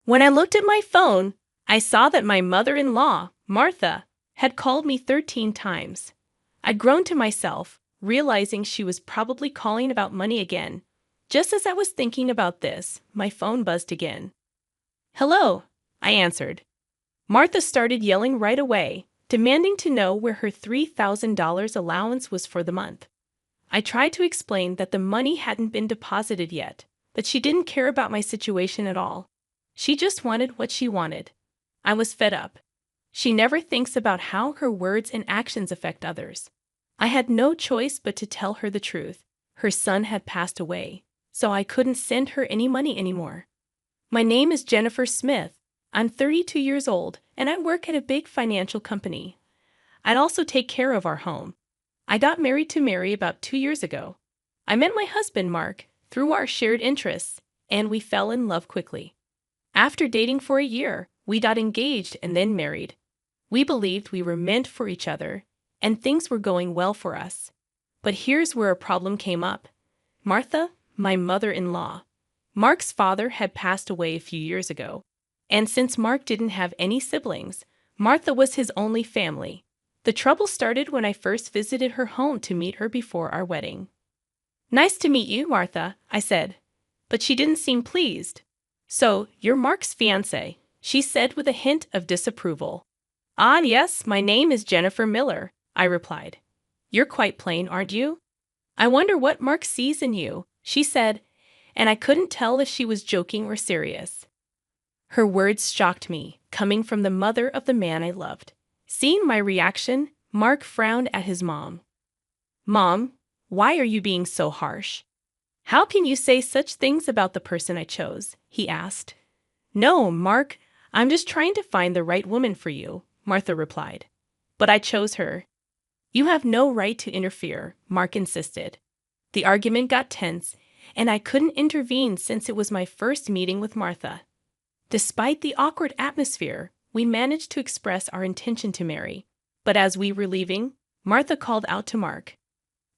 When I looked at my phone, I saw that my mother-in-law, Martha, had called me 13 times. I groaned to myself, realizing she was probably calling about money again. Just as I was thinking about this, my phone buzzed again. "Hello," I answered. Martha started yelling right away, demanding to know where her $3,000 allowance was for the month. I tried to explain that the money hadn't been deposited yet, that she didn't care about my situation at all. She just wanted what she wanted. I was fed up. She never thinks about how her words and actions affect others. I had no choice but to tell her the truth. Her son had passed away, so I couldn't send her any money anymore. "My name is Jennifer Smith. I'm 32 years old, and I work at a big financial company. I'd also take care of our home. I got married to Mary about 2 years ago. I met my husband, Mark, through our shared interests, and we fell in love quickly. After dating for a year, we got engaged and then married. We believed we were meant for each other, and things were going well for us. But here's where a problem came up. Martha, my mother-in-law. Mark's father had passed away a few years ago, and since Mark didn't have any siblings, Martha was his only family. The trouble started when I first visited her home to meet her before our wedding. "Nice to meet you, Martha," I said, but she didn't seem pleased. "So, you're Mark's fiancée," she said with a hint of disapproval. "Ah, yes, my name is Jennifer Miller," I replied. "You're quite plain, aren't you?" "I wonder what Mark sees in you," she said, and I couldn't tell if she was joking or serious. Her words shocked me, coming from the mother of the man I loved. Seeing my reaction, Mark frowned at his mom. "Mom, why are you being so harsh? How can you say such things about the person I chose?" he asked. "No, Mark, I'm just trying to find the right woman for you," Martha replied. "But I chose her." "You have no right to interfere," Mark insisted. The argument got tense, and I couldn't intervene since it was my first meeting with Martha. Despite the awkward atmosphere, we managed to express our intention to marry. But as we were leaving, Martha called out to Mark.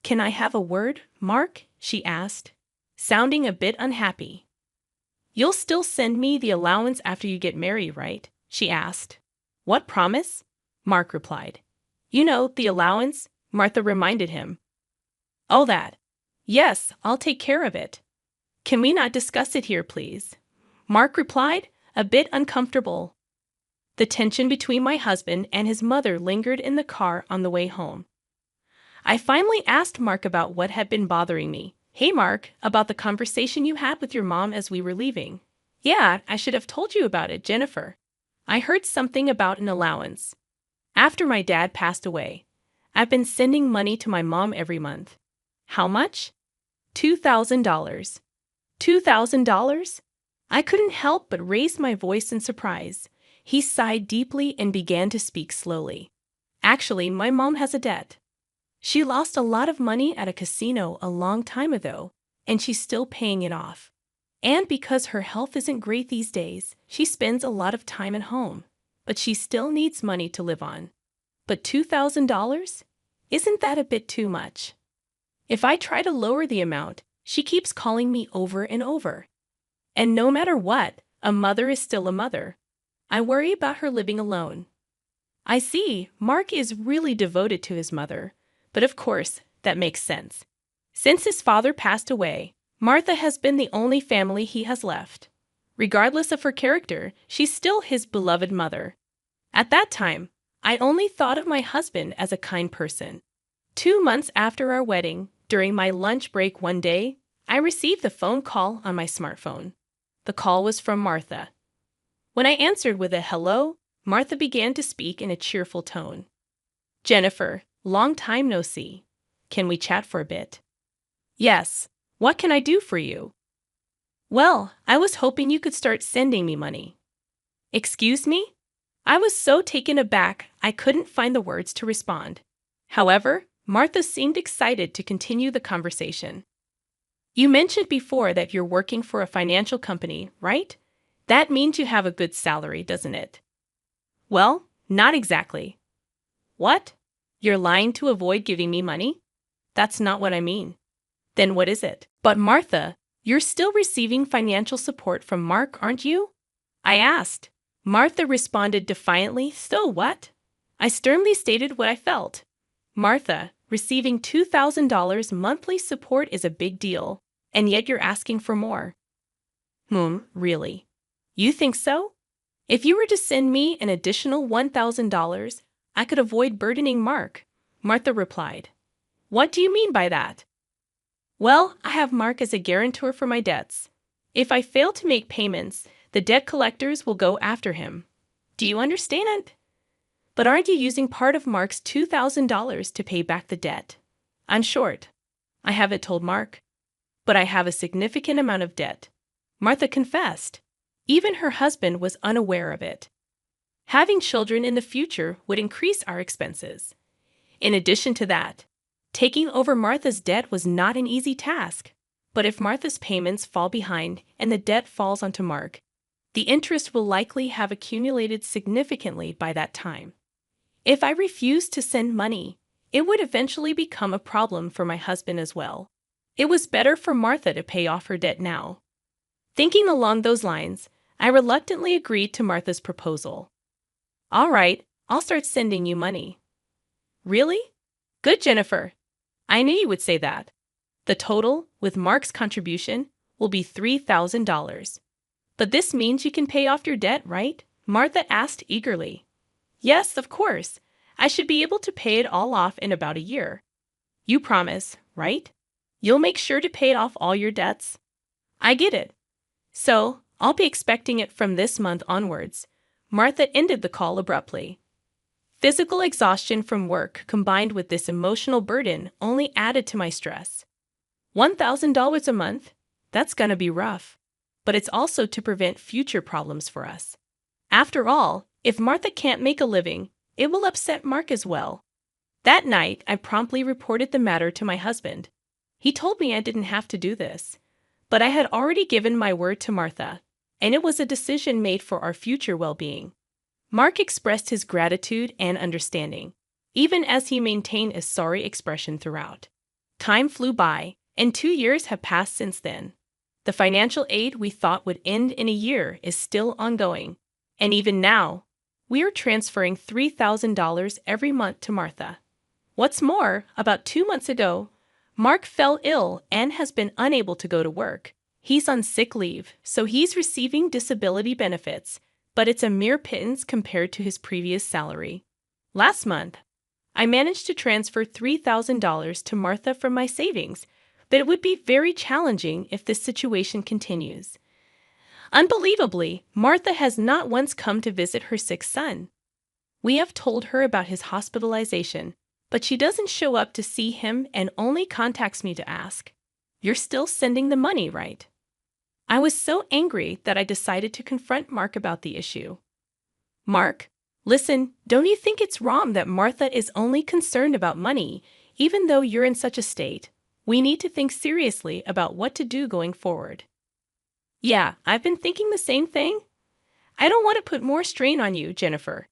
"Can I have a word, Mark?" she asked, sounding a bit unhappy. "You'll still send me the allowance after you get married, right?" she asked. "What promise?" Mark replied. "You know, the allowance," Martha reminded him. "Oh, that. Yes, I'll take care of it." "Can we not discuss it here, please?" Mark replied, a bit uncomfortable. The tension between my husband and his mother lingered in the car on the way home. I finally asked Mark about what had been bothering me. "Hey, Mark, about the conversation you had with your mom as we were leaving." "Yeah, I should have told you about it, Jennifer. I heard something about an allowance. After my dad passed away, I've been sending money to my mom every month." "How much?" $2,000. $2,000? I couldn't help but raise my voice in surprise. He sighed deeply and began to speak slowly. "Actually, my mom has a debt. She lost a lot of money at a casino a long time ago, and she's still paying it off. And because her health isn't great these days, she spends a lot of time at home. But she still needs money to live on. But $2,000? Isn't that a bit too much? If I try to lower the amount, she keeps calling me over and over. And no matter what, a mother is still a mother. I worry about her living alone." I see, Mark is really devoted to his mother, but of course, that makes sense. Since his father passed away, Martha has been the only family he has left. Regardless of her character, she's still his beloved mother. At that time, I only thought of my husband as a kind person. 2 months after our wedding, during my lunch break one day, I received a phone call on my smartphone. The call was from Martha. When I answered with a hello, Martha began to speak in a cheerful tone. "Jennifer, long time no see. Can we chat for a bit?" "Yes. What can I do for you?" "Well, I was hoping you could start sending me money." "Excuse me?" I was so taken aback I couldn't find the words to respond. However, Martha seemed excited to continue the conversation. "You mentioned before that you're working for a financial company, right? That means you have a good salary, doesn't it?" "Well, not exactly." "What? You're lying to avoid giving me money?" "That's not what I mean." "Then what is it?" "But Martha, you're still receiving financial support from Mark, aren't you?" I asked. Martha responded defiantly, "So what?" I sternly stated what I felt. "Martha, receiving $2,000 monthly support is a big deal, and yet you're asking for more." Really? You think so? If you were to send me an additional $1,000, I could avoid burdening Mark, Martha replied. What do you mean by that? Well, I have Mark as a guarantor for my debts. If I fail to make payments, the debt collectors will go after him. Do you understand? But aren't you using part of Mark's $2,000 to pay back the debt? I'm short. I haven't told Mark. But I have a significant amount of debt. Martha confessed. Even her husband was unaware of it. Having children in the future would increase our expenses. In addition to that, taking over Martha's debt was not an easy task. But if Martha's payments fall behind and the debt falls onto Mark, the interest will likely have accumulated significantly by that time. If I refused to send money, it would eventually become a problem for my husband as well. It was better for Martha to pay off her debt now. Thinking along those lines, I reluctantly agreed to Martha's proposal. All right, I'll start sending you money. Really? Good, Jennifer. I knew you would say that. The total, with Mark's contribution, will be $3,000. But this means you can pay off your debt, right? Martha asked eagerly. Yes, of course. I should be able to pay it all off in about a year. You promise, right? You'll make sure to pay off all your debts? I get it. So, I'll be expecting it from this month onwards. Martha ended the call abruptly. Physical exhaustion from work combined with this emotional burden only added to my stress. $1,000 a month? That's gonna be rough. But it's also to prevent future problems for us. After all, if Martha can't make a living, it will upset Mark as well. That night, I promptly reported the matter to my husband. He told me I didn't have to do this. But I had already given my word to Martha, and it was a decision made for our future well-being. Mark expressed his gratitude and understanding, even as he maintained a sorry expression throughout. Time flew by, and 2 years have passed since then. The financial aid we thought would end in a year is still ongoing, and even now, we are transferring $3,000 every month to Martha. What's more, about 2 months ago, Mark fell ill and has been unable to go to work. He's on sick leave, so he's receiving disability benefits, but it's a mere pittance compared to his previous salary. Last month, I managed to transfer $3,000 to Martha from my savings, but it would be very challenging if this situation continues. Unbelievably, Martha has not once come to visit her sick son. We have told her about his hospitalization, but she doesn't show up to see him and only contacts me to ask, "You're still sending the money, right?" I was so angry that I decided to confront Mark about the issue. Mark, listen, don't you think it's wrong that Martha is only concerned about money, even though you're in such a state? We need to think seriously about what to do going forward. Yeah, I've been thinking the same thing. I don't want to put more strain on you, Jennifer.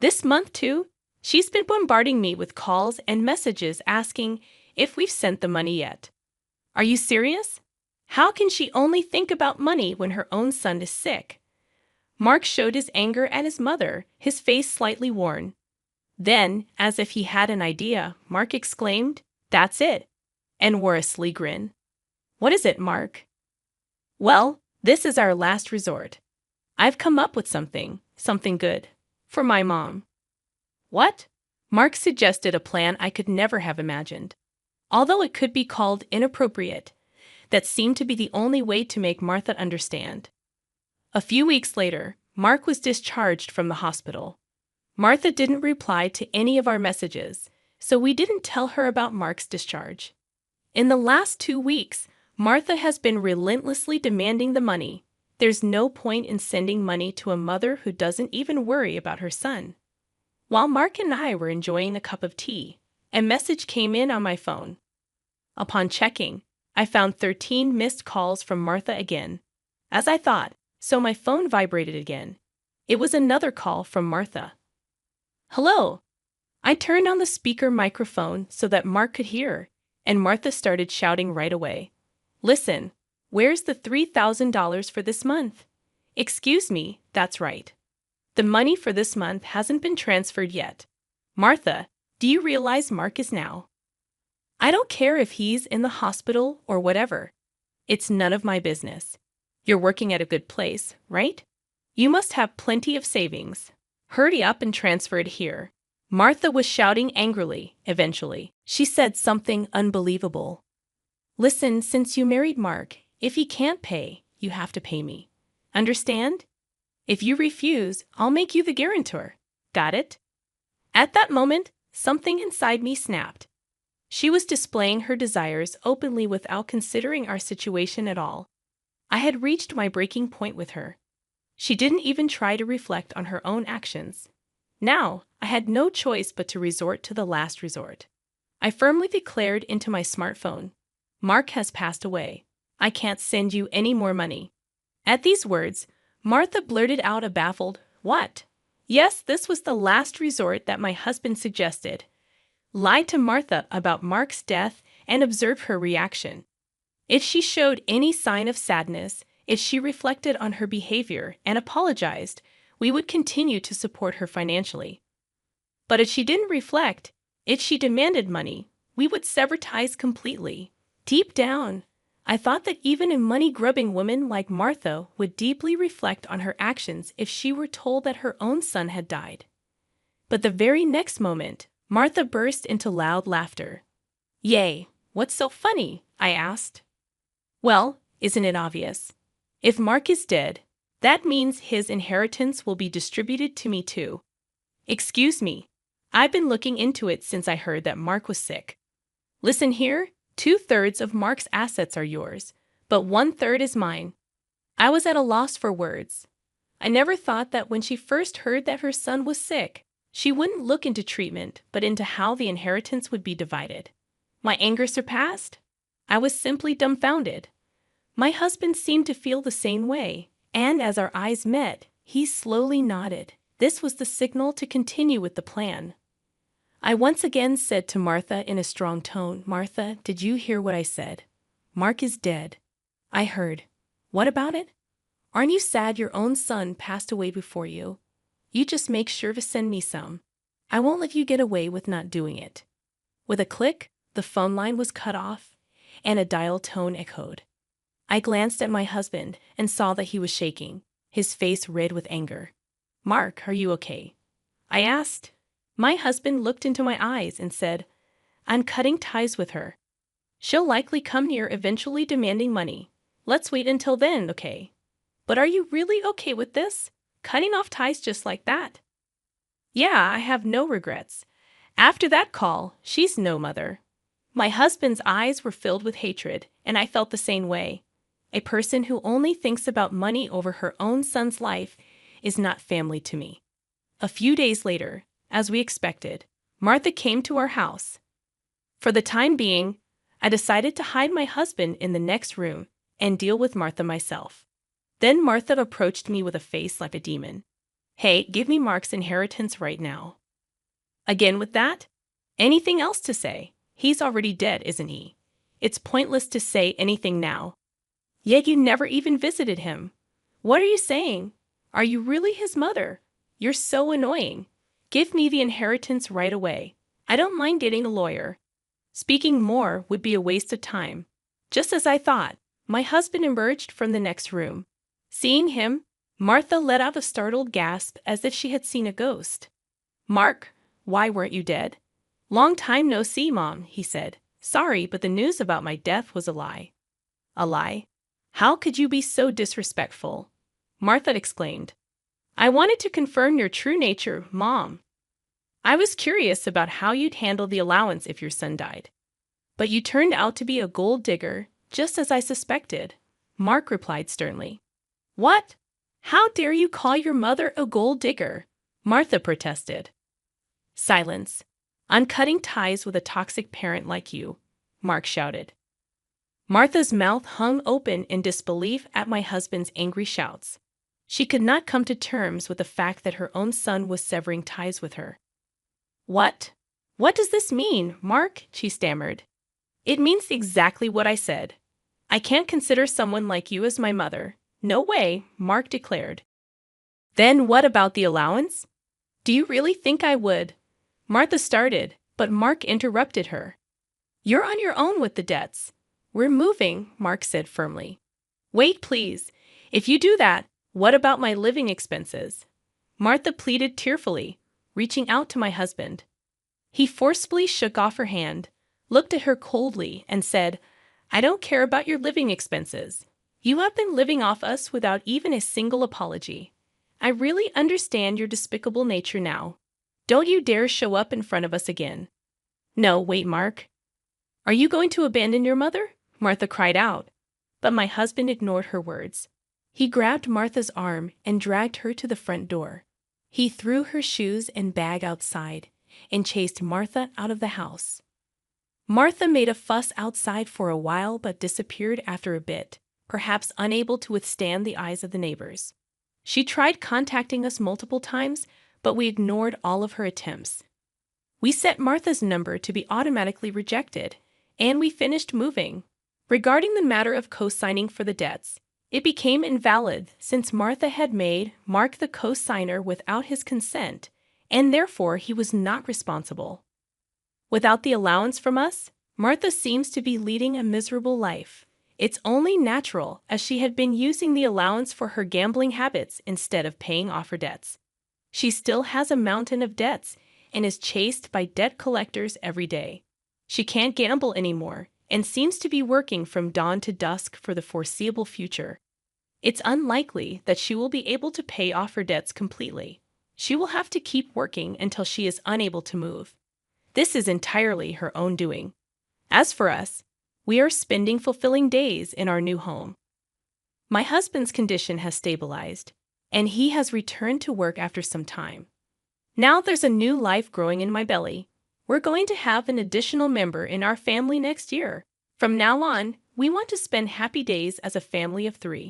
This month, too, she's been bombarding me with calls and messages asking if we've sent the money yet. Are you serious? How can she only think about money when her own son is sick? Mark showed his anger at his mother, his face slightly worn. Then, as if he had an idea, Mark exclaimed, "That's it," and wore a sly grin. What is it, Mark? Well, this is our last resort. I've come up with something good, for my mom. What? Mark suggested a plan I could never have imagined. Although it could be called inappropriate, that seemed to be the only way to make Martha understand. A few weeks later, Mark was discharged from the hospital. Martha didn't reply to any of our messages, so we didn't tell her about Mark's discharge. In the last 2 weeks, Martha has been relentlessly demanding the money. There's no point in sending money to a mother who doesn't even worry about her son. While Mark and I were enjoying a cup of tea, a message came in on my phone. Upon checking, I found 13 missed calls from Martha again. As I thought, so my phone vibrated again. It was another call from Martha. Hello. I turned on the speaker microphone so that Mark could hear, and Martha started shouting right away. Listen, where's the $3,000 for this month? Excuse me, that's right. The money for this month hasn't been transferred yet. Martha, do you realize Mark is now? I don't care if he's in the hospital or whatever. It's none of my business. You're working at a good place, right? You must have plenty of savings. Hurry up and transfer it here. Martha was shouting angrily, eventually. She said something unbelievable. Listen, since you married Mark, if he can't pay, you have to pay me. Understand? If you refuse, I'll make you the guarantor. Got it? At that moment, something inside me snapped. She was displaying her desires openly without considering our situation at all. I had reached my breaking point with her. She didn't even try to reflect on her own actions. Now, I had no choice but to resort to the last resort. I firmly declared into my smartphone, Mark has passed away. I can't send you any more money. At these words, Martha blurted out a baffled, "What?" Yes, this was the last resort that my husband suggested. Lied to Martha about Mark's death and observed her reaction. If she showed any sign of sadness, if she reflected on her behavior and apologized, we would continue to support her financially. But if she didn't reflect, if she demanded money, we would sever ties completely. Deep down, I thought that even a money-grubbing woman like Martha would deeply reflect on her actions if she were told that her own son had died. But the very next moment, Martha burst into loud laughter. "Yay, what's so funny?" I asked. "Well, isn't it obvious? If Mark is dead, that means his inheritance will be distributed to me too. Excuse me, I've been looking into it since I heard that Mark was sick. Listen here, 2/3 of Mark's assets are yours, but 1/3 is mine." I was at a loss for words. I never thought that when she first heard that her son was sick, she wouldn't look into treatment, but into how the inheritance would be divided. My anger surpassed. I was simply dumbfounded. My husband seemed to feel the same way, and as our eyes met, he slowly nodded. This was the signal to continue with the plan. I once again said to Martha in a strong tone, "Martha, did you hear what I said? Mark is dead." "I heard. What about it? Aren't you sad your own son passed away before you? You just make sure to send me some. I won't let you get away with not doing it." With a click, the phone line was cut off, and a dial tone echoed. I glanced at my husband and saw that he was shaking, his face red with anger. "Mark, are you okay?" I asked. My husband looked into my eyes and said, "I'm cutting ties with her. She'll likely come here eventually demanding money. Let's wait until then, okay? But are you really okay with this? Cutting off ties just like that?" "Yeah, I have no regrets. After that call, she's no mother." My husband's eyes were filled with hatred, and I felt the same way. A person who only thinks about money over her own son's life is not family to me. A few days later, as we expected, Martha came to our house. For the time being, I decided to hide my husband in the next room and deal with Martha myself. Then Martha approached me with a face like a demon. "Hey, give me Mark's inheritance right now." Again with that? Anything else to say? He's already dead, isn't he? It's pointless to say anything now. Yet you never even visited him. What are you saying? Are you really his mother? You're so annoying. Give me the inheritance right away. I don't mind getting a lawyer. Speaking more would be a waste of time. Just as I thought, my husband emerged from the next room. Seeing him, Martha let out a startled gasp as if she had seen a ghost. "Mark, why weren't you dead?" "Long time no see, Mom," he said. "Sorry, but the news about my death was a lie." "A lie? How could you be so disrespectful?" Martha exclaimed. "I wanted to confirm your true nature, Mom. I was curious about how you'd handle the allowance if your son died. But you turned out to be a gold digger, just as I suspected," Mark replied sternly. "What? How dare you call your mother a gold digger?" Martha protested. "Silence. I'm cutting ties with a toxic parent like you," Mark shouted. Martha's mouth hung open in disbelief at my husband's angry shouts. She could not come to terms with the fact that her own son was severing ties with her. "What? What does this mean, Mark?" she stammered. "It means exactly what I said. I can't consider someone like you as my mother. No way, Mark declared. Then what about the allowance? Do you really think I would? Martha started, but Mark interrupted her. You're on your own with the debts. We're moving, Mark said firmly. Wait, please. If you do that, what about my living expenses? Martha pleaded tearfully, reaching out to my husband. He forcefully shook off her hand, looked at her coldly, and said, I don't care about your living expenses. You have been living off us without even a single apology. I really understand your despicable nature now. Don't you dare show up in front of us again. No, wait, Mark. Are you going to abandon your mother? Martha cried out. But my husband ignored her words. He grabbed Martha's arm and dragged her to the front door. He threw her shoes and bag outside and chased Martha out of the house. Martha made a fuss outside for a while but disappeared after a bit, perhaps unable to withstand the eyes of the neighbors. She tried contacting us multiple times, but we ignored all of her attempts. We set Martha's number to be automatically rejected, and we finished moving. Regarding the matter of co-signing for the debts, it became invalid since Martha had made Mark the co-signer without his consent, and therefore he was not responsible. Without the allowance from us, Martha seems to be leading a miserable life. It's only natural, as she had been using the allowance for her gambling habits instead of paying off her debts. She still has a mountain of debts and is chased by debt collectors every day. She can't gamble anymore and seems to be working from dawn to dusk for the foreseeable future. It's unlikely that she will be able to pay off her debts completely. She will have to keep working until she is unable to move. This is entirely her own doing. As for us, we are spending fulfilling days in our new home. My husband's condition has stabilized, and he has returned to work after some time. Now there's a new life growing in my belly. We're going to have an additional member in our family next year. From now on, we want to spend happy days as a family of 3.